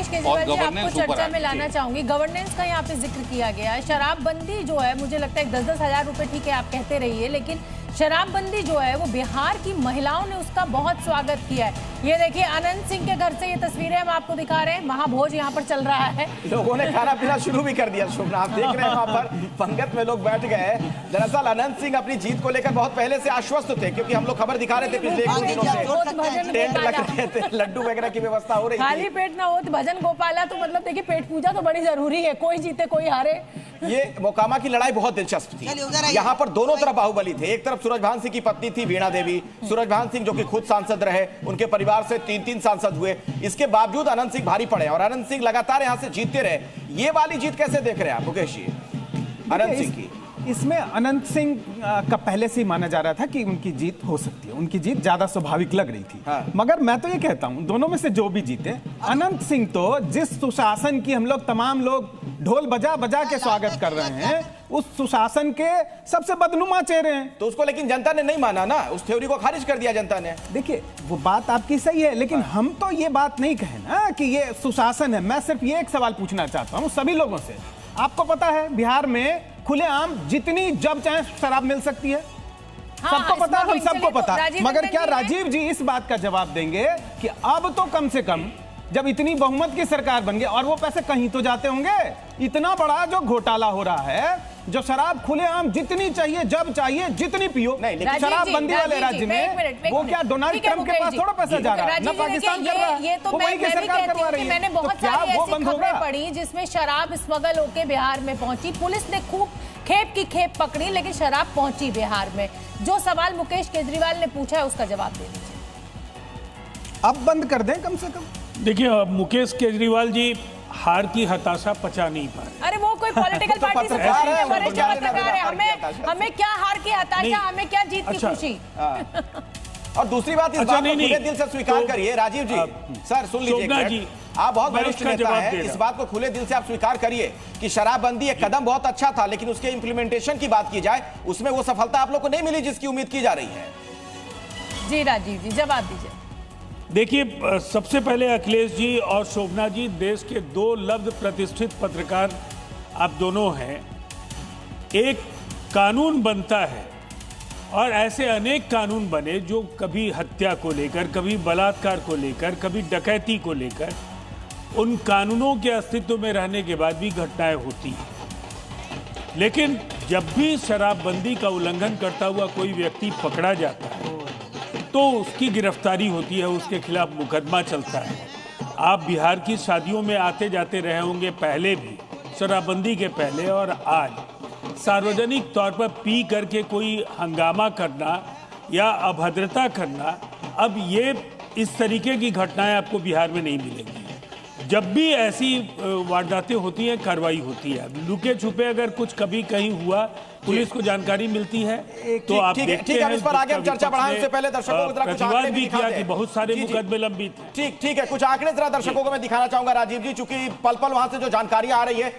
केजरीवाल जी, आपको चर्चा में लाना चाहूंगी। गवर्नेंस का यहाँ पे जिक्र किया गया है। शराबबंदी जो है, मुझे लगता है 10-10 हजार रुपए ठीक है आप कहते रहिए, लेकिन शराबबंदी जो है वो बिहार की महिलाओं ने उसका बहुत स्वागत किया है। ये देखिए अनंत सिंह के घर से ये तस्वीरें हम आपको दिखा रहे हैं। महाभोज यहाँ पर चल रहा है, लोगों ने खाना पीना शुरू भी कर दिया। शोभना, आप देख रहे हैं वहां पर पंगत में लोग बैठ गए। दरअसल अनंत सिंह अपनी जीत को लेकर बहुत पहले से आश्वस्त थे, क्योंकि हम लोग खबर दिखा रहे थे पिछले 1-2 दिनों से टेंट लग रहे थे, लड्डू वगैरह की व्यवस्था हो रही थी। खाली पेट ना हो तो भजन गोपाला, तो मतलब देखिए पेट पूजा तो बड़ी जरूरी है, कोई जीते कोई हारे। ये मोकामा की लड़ाई बहुत दिलचस्प थी। यहाँ पर दोनों तरफ बाहुबली थे। एक तरफ सूरजभान सिंह की पत्नी थी वीणा देवी, सूरजभान सिंह जो कि खुद सांसद रहे, उनके परिवार से 3-3 सांसद हुए। इसके बावजूद अनंत सिंह भारी पड़े और अनंत सिंह लगातार यहाँ से जीतते रहे। ये वाली जीत कैसे देख रहे हैं आप मुकेश जी, अनंत सिंह की? इसमें अनंत सिंह का पहले से ही माना जा रहा था कि उनकी जीत हो सकती है, उनकी जीत ज्यादा स्वाभाविक लग रही थी। हाँ। मगर मैं तो ये कहता हूं दोनों में से जो भी जीते, अनंत सिंह तो जिस सुशासन की हम लोग तमाम लोग ढोल बजा बजा के स्वागत कर रहे हैं, उस सुशासन के सबसे बदनुमा चेहरे हैं। तो उसको लेकिन जनता ने नहीं माना ना, उस थ्योरी को खारिज कर दिया जनता ने। देखिए वो बात आपकी सही है, लेकिन हम तो ये बात नहीं कहें ना कि ये सुशासन है। मैं सिर्फ ये एक सवाल पूछना चाहता हूं सभी लोगों से। आपको पता है बिहार में खुलेआम जितनी जब चाहे शराब मिल सकती है, सबको पता है, हम सबको पता है। मगर क्या राजीव जी इस बात का जवाब देंगे कि अब तो कम से कम जब इतनी बहुमत की सरकार बन गई और वो पैसे कहीं तो जाते होंगे? इतना बड़ा जो घोटाला हो रहा है, जो शराब खुलेआम जितनी चाहिए जब चाहिए जितनी पियो, नहीं, लेकिन शराबबंदी वाले राज्य में वो क्या डोनाल्ड ट्रंप के पास थोड़ा पैसा जा रहा है ना, पाकिस्तान कर रहा है, ये तो वो वही की सरकार करवा रही है। मैंने बहुत तो क्या सारी वो ऐसी बंद खबरें होगा? पढ़ी जिसमें शराब स्मगल होके बिहार में पहुंची, पुलिस ने खूब खेप की खेप पकड़ी, लेकिन शराब पहुंची बिहार में। जो सवाल मुकेश केजरीवाल ने पूछा है उसका जवाब दे दीजिए। अब बंद कर दें कम से कम। देखिए मुकेश केजरीवाल जी हार की हताशा पचा नहीं पा रहे। अरे वो कोई पॉलिटिकल पार्टी से वरिष्ठ पत्रकार है, हमें क्या हार की हताशा, हमें क्या जीत की खुशी। और दूसरी बात, इस बात को खुले दिल से स्वीकार करिए राजीव जी। सर सुन लीजिए, आप बहुत वरिष्ठ नेता हैं, इस बात को खुले दिल से आप स्वीकार करिए कि शराबबंदी एक कदम बहुत अच्छा था, लेकिन उसके इंप्लीमेंटेशन की बात की जाए, उसमें वो सफलता आप लोग को नहीं मिली जिसकी उम्मीद की जा रही है। जी राजीव जी जवाब दीजिए। देखिए सबसे पहले अखिलेश जी और शोभना जी देश के 2 लब्ध प्रतिष्ठित पत्रकार आप दोनों हैं। एक कानून बनता है और ऐसे अनेक कानून बने जो कभी हत्या को लेकर, कभी बलात्कार को लेकर, कभी डकैती को लेकर, उन कानूनों के अस्तित्व में रहने के बाद भी घटनाएं होती हैं। लेकिन जब भी शराबबंदी का उल्लंघन करता हुआ कोई व्यक्ति पकड़ा जाता है तो उसकी गिरफ्तारी होती है, उसके खिलाफ मुकदमा चलता है। आप बिहार की शादियों में आते जाते रहे होंगे पहले भी, शराबबंदी के पहले और आज। सार्वजनिक तौर पर पी करके कोई हंगामा करना या अभद्रता करना, अब ये इस तरीके की घटनाएं आपको बिहार में नहीं मिलेंगी। जब भी ऐसी वारदातें होती हैं कार्रवाई होती है। लुके छुपे अगर कुछ कभी कहीं हुआ, पुलिस को जानकारी मिलती है तो आप देखते हैं। इस पर आगे हम चर्चा बढ़ाएं उससे पहले दर्शकों को प्रतिवाद भी किया कि बहुत सारे मुकदमे लंबित। ठीक है, कुछ आंकड़े जरा दर्शकों को मैं दिखाना चाहूंगा राजीव जी, चूंकि पल पल वहां से जो जानकारी आ रही है